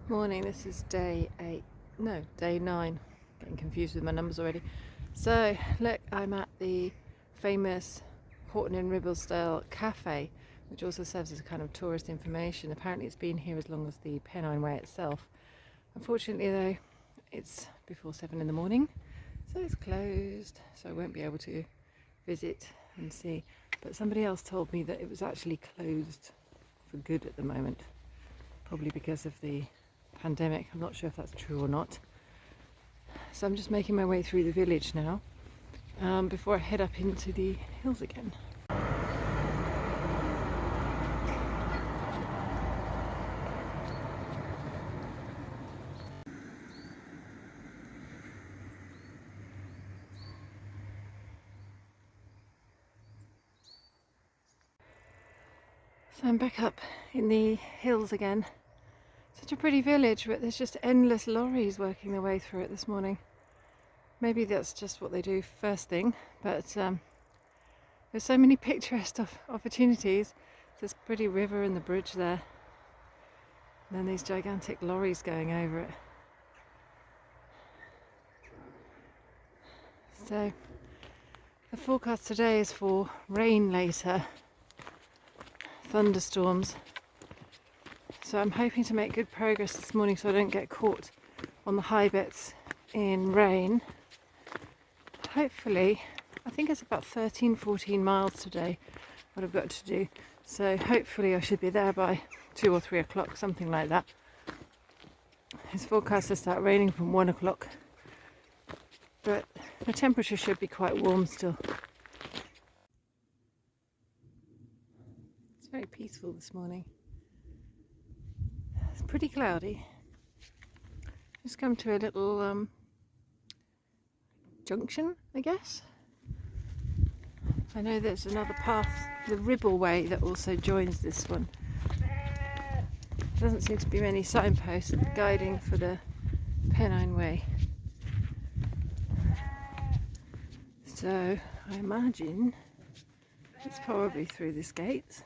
Morning, this is day 8, no, day 9, getting confused with my numbers already. So, look, I'm at the famous Horton in Ribblesdale cafe, which also serves as a kind of tourist information. Apparently it's been here as long as the Pennine Way itself. Unfortunately though, it's before 7 in the morning, so it's closed, so I won't be able to visit and see. But somebody else told me that it was actually closed for good at the moment, probably because of the pandemic. I'm not sure if that's true or not. So I'm just making my way through the village now before I head up into the hills again. So I'm back up in the hills again. Such a pretty village, but there's just endless lorries working their way through it this morning. Maybe that's just what they do first thing, but there's so many picturesque opportunities. There's a pretty river and the bridge there, and then these gigantic lorries going over it. So the forecast today is for rain later, thunderstorms. So I'm hoping to make good progress this morning so I don't get caught on the high bits in rain. Hopefully, I think it's about 13-14 miles today what I've got to do. So hopefully I should be there by 2 or 3 o'clock, something like that. It's forecast to start raining from 1 o'clock, but the temperature should be quite warm still. It's very peaceful this morning. It's pretty cloudy. Just come to a little junction, I guess. I know there's another path, the Ribble Way, that also joins this one. There doesn't seem to be many signposts guiding for the Pennine Way. So I imagine it's probably through this gate.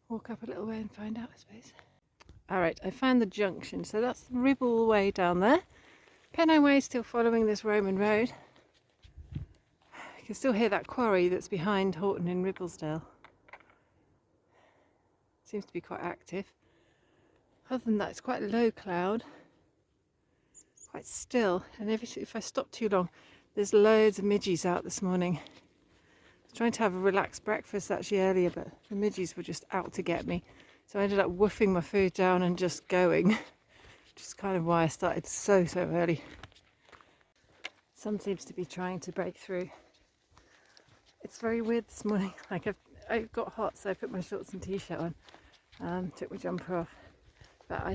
Walk up a little way and find out, I suppose. Alright, I found the junction. So that's the Ribble Way down there. Pennine Way is still following this Roman road. You can still hear that quarry that's behind Horton in Ribblesdale. Seems to be quite active. Other than that, it's quite low cloud, quite still, and if I stop too long, there's loads of midges out this morning. I was trying to have a relaxed breakfast actually earlier, but the midges were just out to get me, so I ended up woofing my food down and just going, which is kind of why I started so early. Sun seems to be trying to break through. It's very weird this morning. Like I got hot, so I put my shorts and t-shirt on, took my jumper off. But I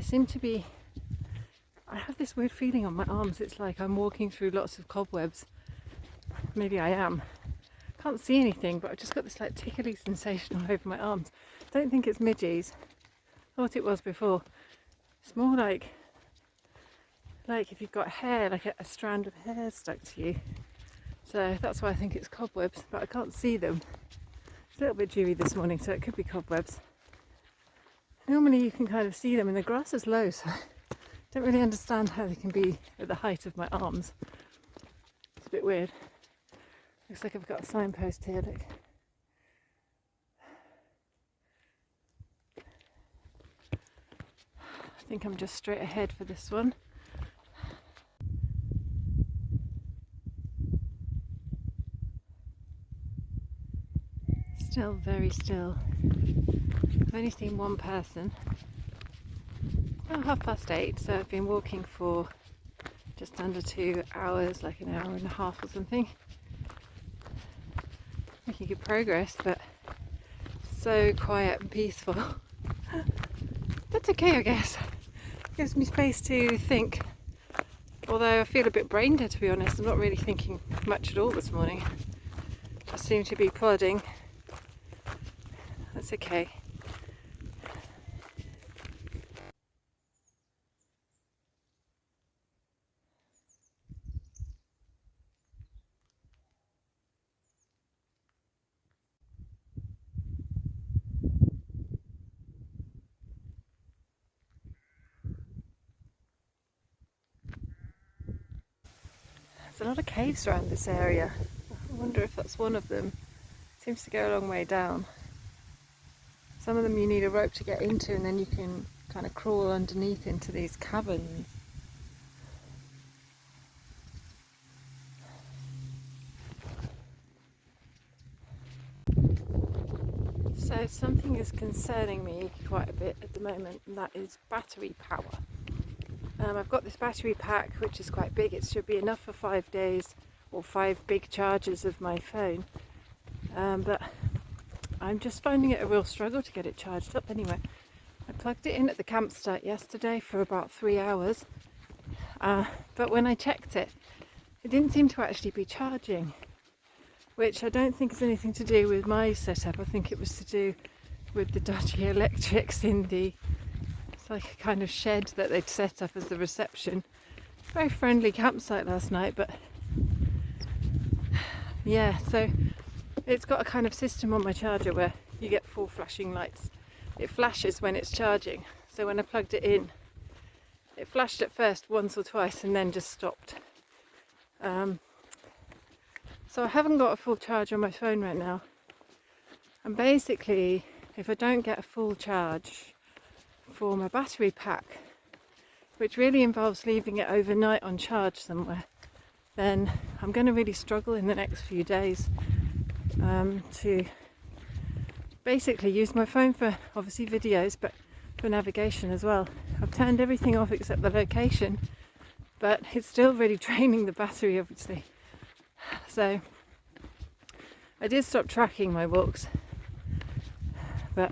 have this weird feeling on my arms. It's like I'm walking through lots of cobwebs. Maybe I am. Can't see anything, but I've just got this like tickly sensation all over my arms. Don't think it's midges. Thought it was before. It's more like if you've got hair, like a strand of hair stuck to you. So that's why I think it's cobwebs, but I can't see them. It's a little bit dewy this morning, so it could be cobwebs. Normally you can kind of see them, and the grass is low, so I don't really understand how they can be at the height of my arms. It's a bit weird. Looks like I've got a signpost here, look. I think I'm just straight ahead for this one. Still very still. I've only seen one person. Oh, 8:30, so I've been walking for just under 2 hours, like an hour and a half or something. Making good progress, but so quiet and peaceful. That's okay, I guess. Gives me space to think. Although I feel a bit brain dead, to be honest. I'm not really thinking much at all this morning. Just seem to be plodding. That's okay. There's a lot of caves around this area. I wonder if that's one of them. It seems to go a long way down. Some of them you need a rope to get into, and then you can kind of crawl underneath into these caverns. So something is concerning me quite a bit at the moment, and that is battery power. I've got this battery pack which is quite big. It should be enough for 5 days or 5 big charges of my phone, but I'm just finding it a real struggle to get it charged up anyway. I plugged it in at the campsite yesterday for about 3 hours, but when I checked it, it didn't seem to actually be charging, which I don't think is anything to do with my setup. I think it was to do with the dodgy electrics in the, it's like a kind of shed that they'd set up as the reception. Very friendly campsite last night, but yeah, so it's got a kind of system on my charger where you get 4 flashing lights. It flashes when it's charging. So when I plugged it in, it flashed at first once or twice and then just stopped. So I haven't got a full charge on my phone right now. And basically, if I don't get a full charge for my battery pack, which really involves leaving it overnight on charge somewhere, then I'm going to really struggle in the next few days to basically use my phone for obviously videos, but for navigation as well. I've turned everything off except the location, but it's still really draining the battery obviously. So I did stop tracking my walks, but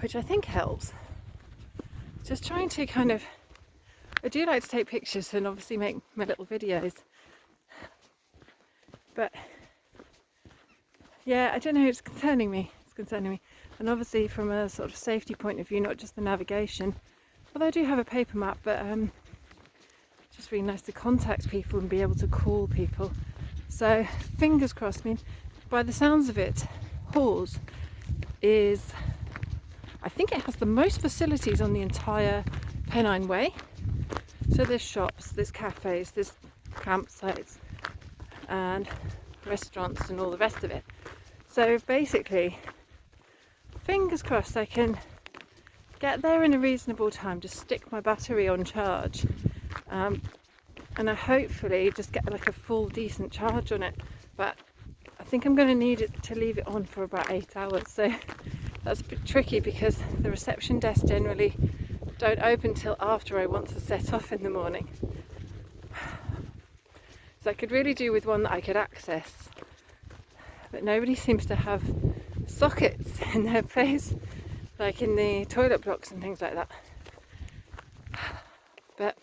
which I think helps. Just trying to kind of, I do like to take pictures and obviously make my little videos, but yeah, I don't know, it's concerning me. And obviously from a sort of safety point of view, not just the navigation, although I do have a paper map, but it's just really nice to contact people and be able to call people. So fingers crossed. I mean, by the sounds of it, Hawes is, I think it has the most facilities on the entire Pennine Way. So there's shops, there's cafes, there's campsites and restaurants and all the rest of it. So basically, fingers crossed I can get there in a reasonable time, just stick my battery on charge, and I hopefully just get like a full decent charge on it. But I think I'm going to need it to leave it on for about 8 hours, so that's a bit tricky because the reception desk generally don't open till after I want to set off in the morning. So I could really do with one that I could access, but nobody seems to have sockets in their place, like in the toilet blocks and things like that. But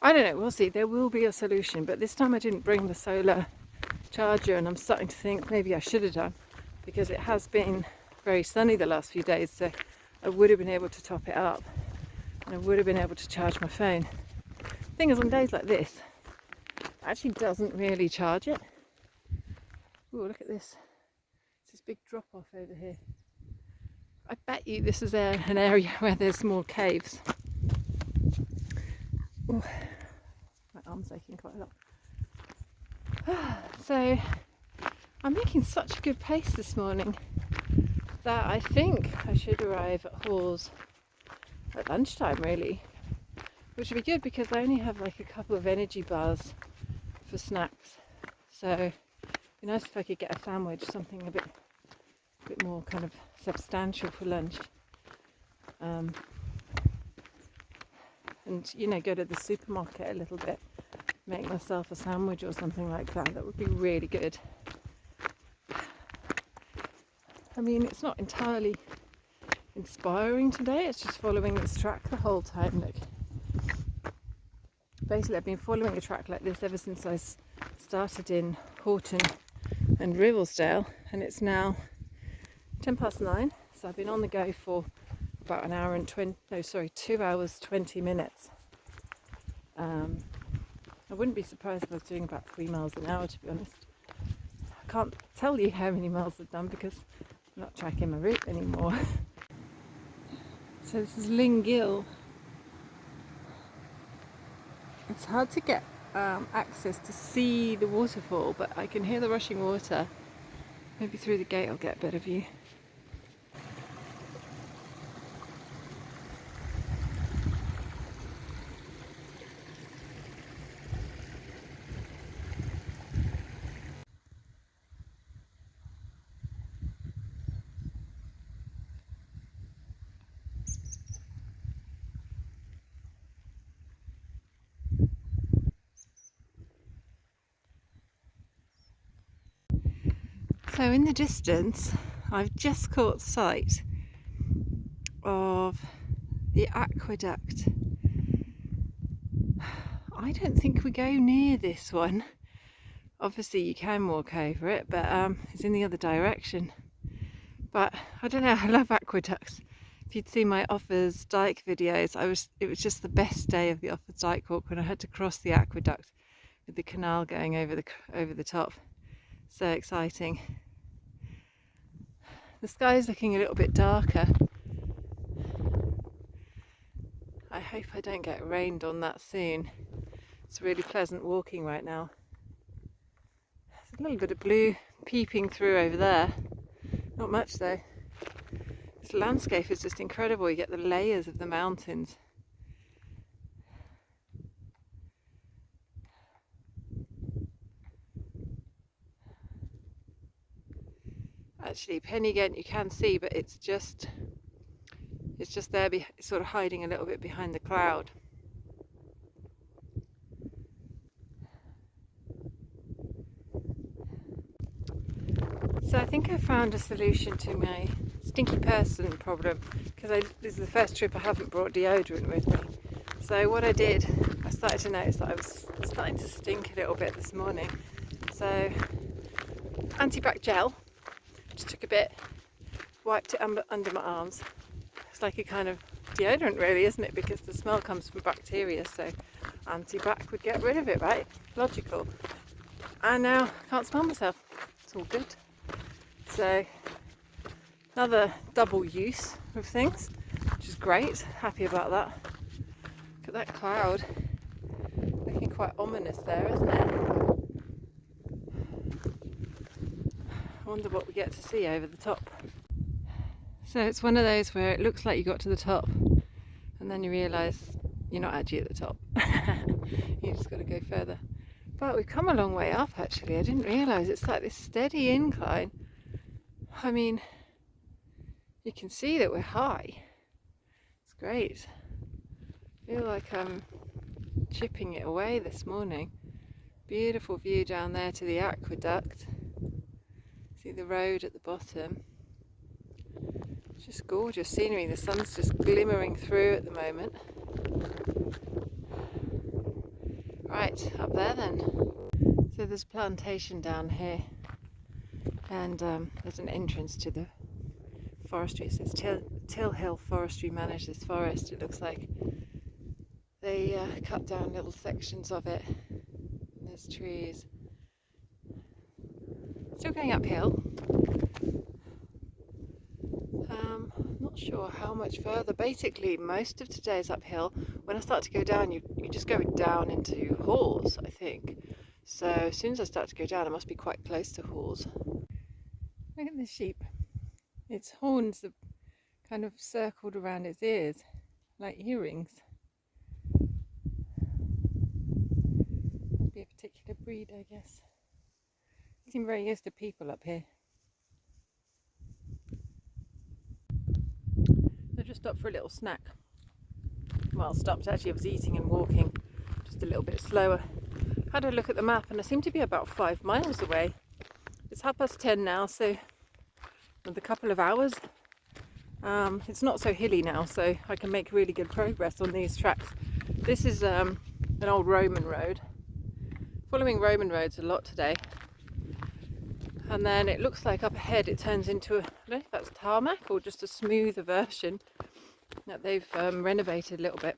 I don't know, we'll see. There will be a solution, but this time I didn't bring the solar charger, and I'm starting to think maybe I should have done, because it has been very sunny the last few days, so I would have been able to top it up and I would have been able to charge my phone. The thing is, on days like this, it actually doesn't really charge it. Ooh, look at this. It's this big drop off over here. I bet you this is an area where there's more caves. Ooh, my arm's aching quite a lot. So I'm making such a good pace this morning that I think I should arrive at Hawes at lunchtime, really, which would be good because I only have like a couple of energy bars for snacks. So it'd be nice if I could get a sandwich, something a bit more kind of substantial for lunch, and you know, go to the supermarket a little bit, make myself a sandwich or something like that. That would be really good. I mean, it's not entirely inspiring today, it's just following this track the whole time. Look, basically I've been following a track like this ever since I started in Horton and Ribblesdale, and it's now 9:10, so I've been on the go for about 2 hours 20 minutes. I wouldn't be surprised if I was doing about 3 miles an hour, to be honest. I can't tell you how many miles I've done because I'm not tracking my route anymore. So this is Lingill. It's hard to get access to see the waterfall, but I can hear the rushing water. Maybe through the gate I'll get a better view. So in the distance, I've just caught sight of the aqueduct. I don't think we go near this one. Obviously you can walk over it, but it's in the other direction. But I don't know, I love aqueducts. If you'd seen my Offers Dyke videos, it was just the best day of the Offers Dyke walk when I had to cross the aqueduct with the canal going over the top. So exciting. The sky is looking a little bit darker. I hope I don't get rained on that soon. It's really pleasant walking right now. There's a little bit of blue peeping through over there. Not much though. This landscape is just incredible. You get the layers of the mountains. Actually, Pennine you can see, but it's just there, sort of hiding a little bit behind the cloud. So I think I found a solution to my stinky person problem, because this is the first trip I haven't brought deodorant with me. So what I did, I started to notice that I was starting to stink a little bit this morning. So antibac gel, just took a bit, wiped it under my arms. It's like a kind of deodorant really, isn't it? Because the smell comes from bacteria, so antibac would get rid of it, right? Logical. And now I can't smell myself. It's all good. So another double use of things, which is great. Happy about that. Look at that cloud. Looking quite ominous there, isn't it? I wonder what we get to see over the top. So it's one of those where it looks like you got to the top and then you realise you're not actually at the top. You just got to go further. But we've come a long way up actually. I didn't realise it's like this steady incline. I mean, you can see that we're high. It's great. I feel like I'm chipping it away this morning. Beautiful view down there to the aqueduct. See the road at the bottom. It's just gorgeous scenery. The sun's just glimmering through at the moment. Right, up there then. So there's a plantation down here, and there's an entrance to the forestry. It says Till Hill Forestry manage this forest. It looks like they cut down little sections of it. There's trees. Still going uphill. Not sure how much further. Basically, most of today is uphill. When I start to go down, you just go down into Hawes, I think. So as soon as I start to go down, I must be quite close to Hawes. Look at the sheep. Its horns are kind of circled around its ears, like earrings. Must be a particular breed, I guess. They seem very used to people up here. I just stopped for a little snack. Well, stopped actually, I was eating and walking, just a little bit slower. Had a look at the map and I seem to be about 5 miles away. It's 10:30 now, so another couple of hours. It's not so hilly now, so I can make really good progress on these tracks. This is an old Roman road. Following Roman roads a lot today. And then it looks like up ahead it turns into, I don't know if that's tarmac or just a smoother version that they've renovated a little bit.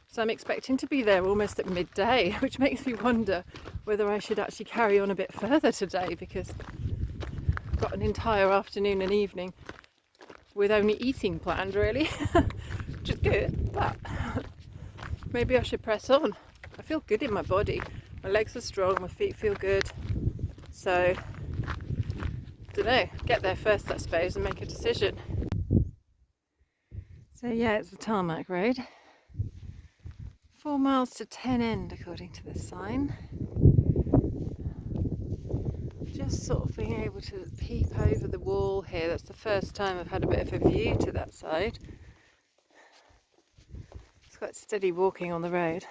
So I'm expecting to be there almost at midday, which makes me wonder whether I should actually carry on a bit further today, because I've got an entire afternoon and evening with only eating planned really, which is good, but maybe I should press on. I feel good in my body. My legs are strong, my feet feel good. So, don't know, get there first I suppose and make a decision. So yeah, it's the tarmac road. 4 miles to 10 end according to the sign. Just sort of being able to peep over the wall here. That's the first time I've had a bit of a view to that side. It's quite steady walking on the road.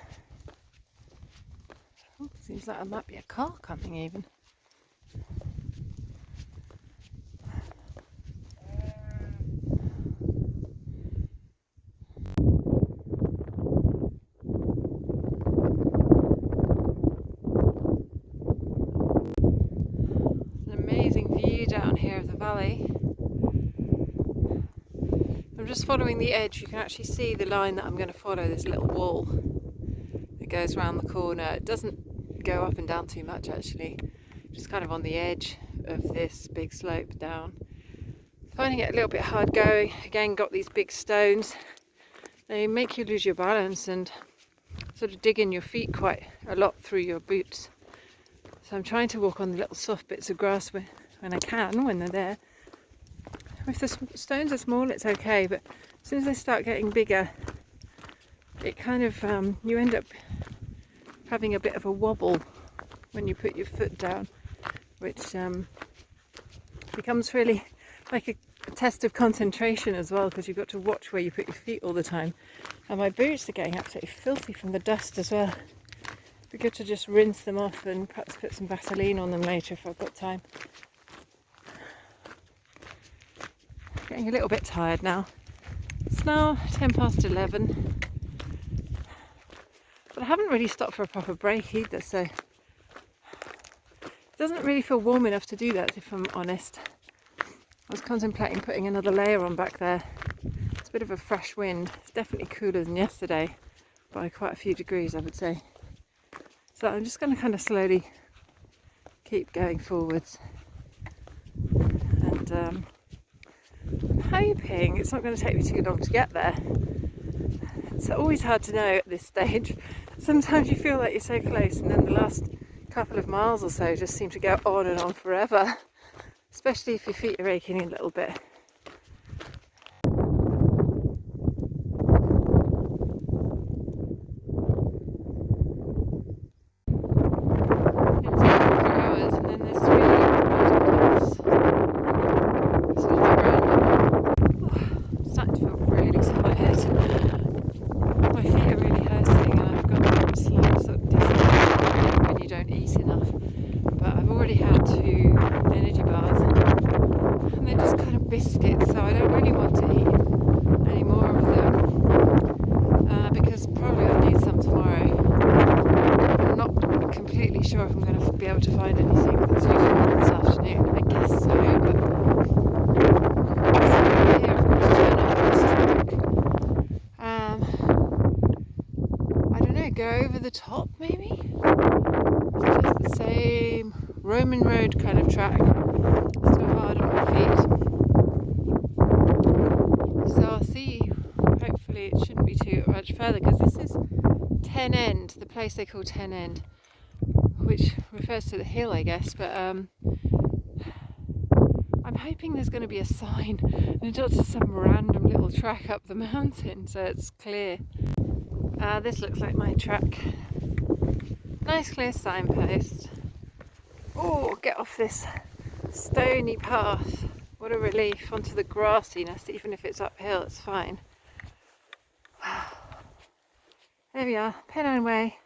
Oh, seems like there might be a car coming even. Down here of the valley. I'm just following the edge. You can actually see the line that I'm going to follow, this little wall that goes around the corner. It doesn't go up and down too much actually, just kind of on the edge of this big slope down. Finding it a little bit hard going. Again, got these big stones. They make you lose your balance and sort of dig in your feet quite a lot through your boots. So I'm trying to walk on the little soft bits of grass when I can, when they're there. If the stones are small it's okay, but as soon as they start getting bigger it kind of you end up having a bit of a wobble when you put your foot down, which becomes really like a test of concentration as well, because you've got to watch where you put your feet all the time. And my boots are getting absolutely filthy from the dust as well. It'd be good to just rinse them off and perhaps put some Vaseline on them later if I've got time. Getting a little bit tired now. It's now 10 past 11. But I haven't really stopped for a proper break either, so it doesn't really feel warm enough to do that, if I'm honest. I was contemplating putting another layer on back there. It's a bit of a fresh wind. It's definitely cooler than yesterday by quite a few degrees, I would say. So I'm just going to kind of slowly keep going forwards. And I'm hoping it's not going to take me too long to get there. It's always hard to know at this stage. Sometimes you feel like you're so close, and then the last couple of miles or so just seem to go on and on forever, especially if your feet are aching a little bit. Biscuits, so I don't really want to eat any more of them because probably I'll need some tomorrow. I'm not completely sure if I'm going to be able to find anything that's useful this afternoon. I guess so, but here I've got to turn off this track. I don't know, go over the top maybe? It's just the same Roman road kind of track. Still hard on my feet. So I'll see, hopefully it shouldn't be too much further, because this is 10 End, the place they call 10 End, which refers to the hill I guess, but I'm hoping there's going to be a sign and not just some random little track up the mountain so it's clear. This looks like my track. Nice clear signpost. Oh, get off this stony path. What a relief, onto the grassiness. Even if it's uphill, it's fine. There we are, Pennine Way,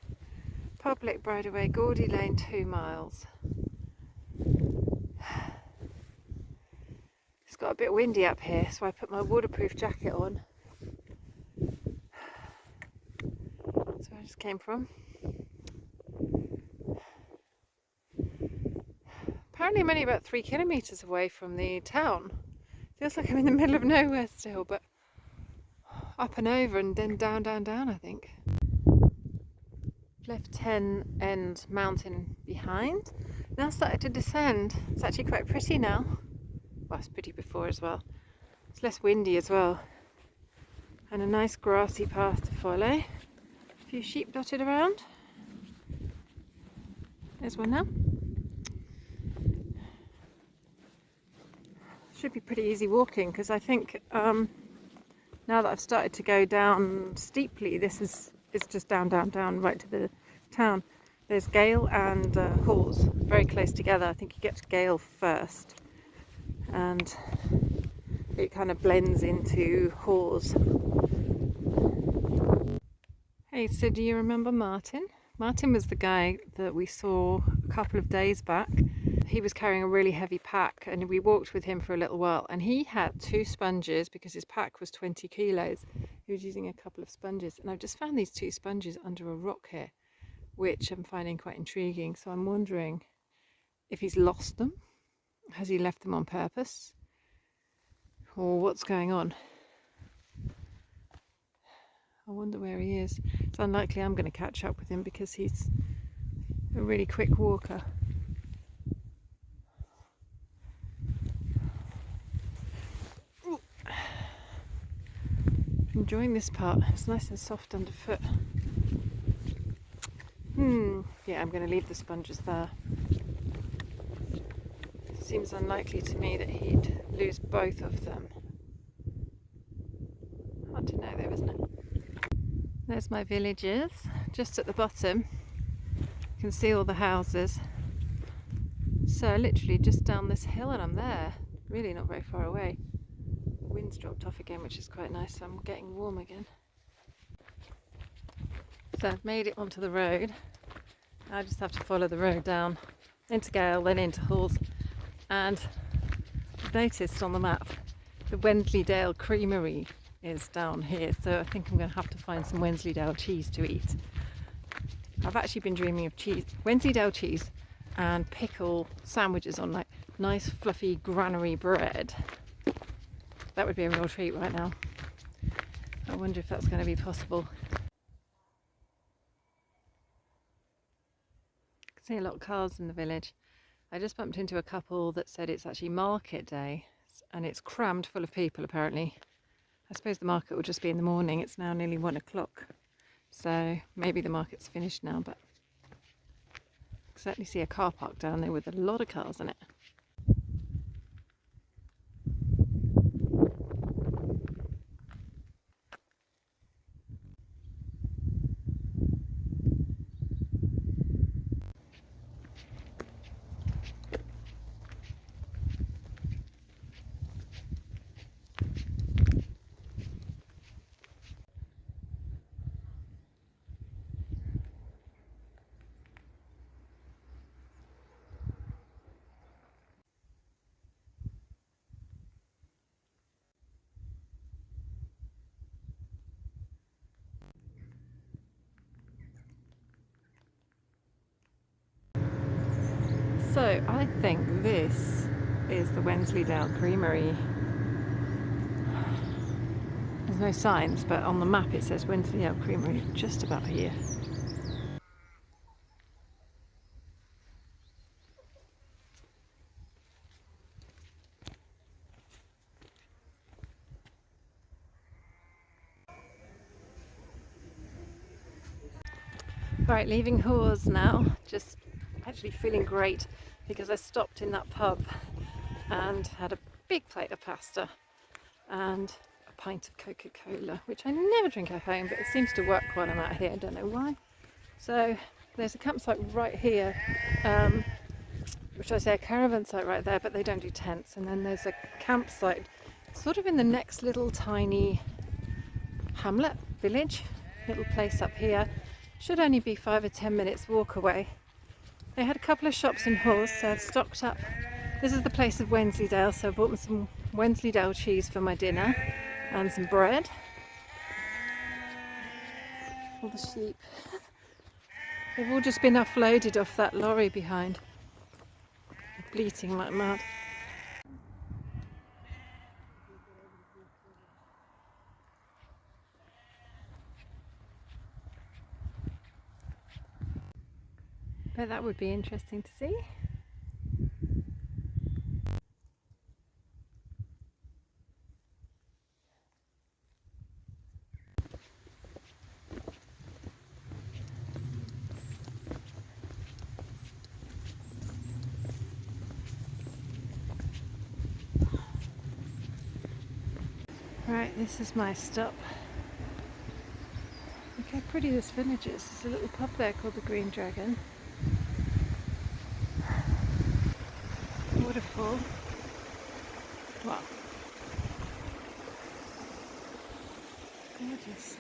public bridleway, Gaudy Lane, 2 miles. It's got a bit windy up here, so I put my waterproof jacket on. That's where I just came from. Apparently I'm only about 3 kilometres away from the town. Feels like I'm in the middle of nowhere still, but up and over and then down, down, down I think. Left 10 End mountain behind. Now started to descend. It's actually quite pretty now. Well, it's pretty before as well. It's less windy as well. And a nice grassy path to follow. A few sheep dotted around. There's one now. Should be pretty easy walking because I think now that I've started to go down steeply, this is it's just down, down, down right to the town. There's Gale and Hawes very close together. I think you get to Gale first and it kind of blends into Hawes. Hey, so do you remember Martin? Martin was the guy that we saw a couple of days back. He was carrying a really heavy pack and we walked with him for a little while and he had 2 sponges because his pack was 20 kilos. He was using a couple of sponges and I've just found these 2 sponges under a rock here, which I'm finding quite intriguing. So I'm wondering if he's lost them. Has he left them on purpose? Or what's going on? I wonder where he is. It's unlikely I'm going to catch up with him because he's a really quick walker. Enjoying this part. It's nice and soft underfoot. Yeah, I'm going to leave the sponges there. Seems unlikely to me that he'd lose both of them. Hard to know though, isn't it? There's my villages, just at the bottom. You can see all the houses. So literally just down this hill and I'm there. Really not very far away. The wind's dropped off again, which is quite nice, so I'm getting warm again. So I've made it onto the road. I just have to follow the road down into Gale, then into Hawes. And I've noticed on the map the Wensleydale Creamery is down here, so I think I'm going to have to find some Wensleydale cheese to eat. I've actually been dreaming of cheese, Wensleydale cheese and pickle sandwiches on like nice fluffy granary bread. That would be a real treat right now. I wonder if that's going to be possible. I can see a lot of cars in the village. I just bumped into a couple that said it's actually market day and it's crammed full of people apparently. I suppose the market will just be in the morning. It's now nearly 1 o'clock. So maybe the market's finished now, but I can certainly see a car park down there with a lot of cars in it. So I think this is the Wensleydale Creamery. There's no signs, but on the map it says Wensleydale Creamery just about here. Right, leaving Hawes now, just actually feeling great because I stopped in that pub and had a big plate of pasta and a pint of Coca-Cola, which I never drink at home, but it seems to work while I'm out here, I don't know why. So there's a campsite right here, which I say a caravan site right there, but they don't do tents, and then there's a campsite sort of in the next little tiny hamlet, village, little place up here. Should only be 5 or 10 minutes walk away. They had a couple of shops in Hawes, so I've stocked up. This is the place of Wensleydale, so I bought me some Wensleydale cheese for my dinner and some bread. All the sheep. They've all just been offloaded off that lorry behind. Bleating like mad. But that would be interesting to see. Right, this is my stop. Look how pretty this village is. There's a little pub there called the Green Dragon. Waterfall. Wow. Gorgeous.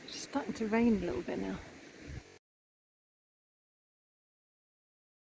It's starting to rain a little bit now.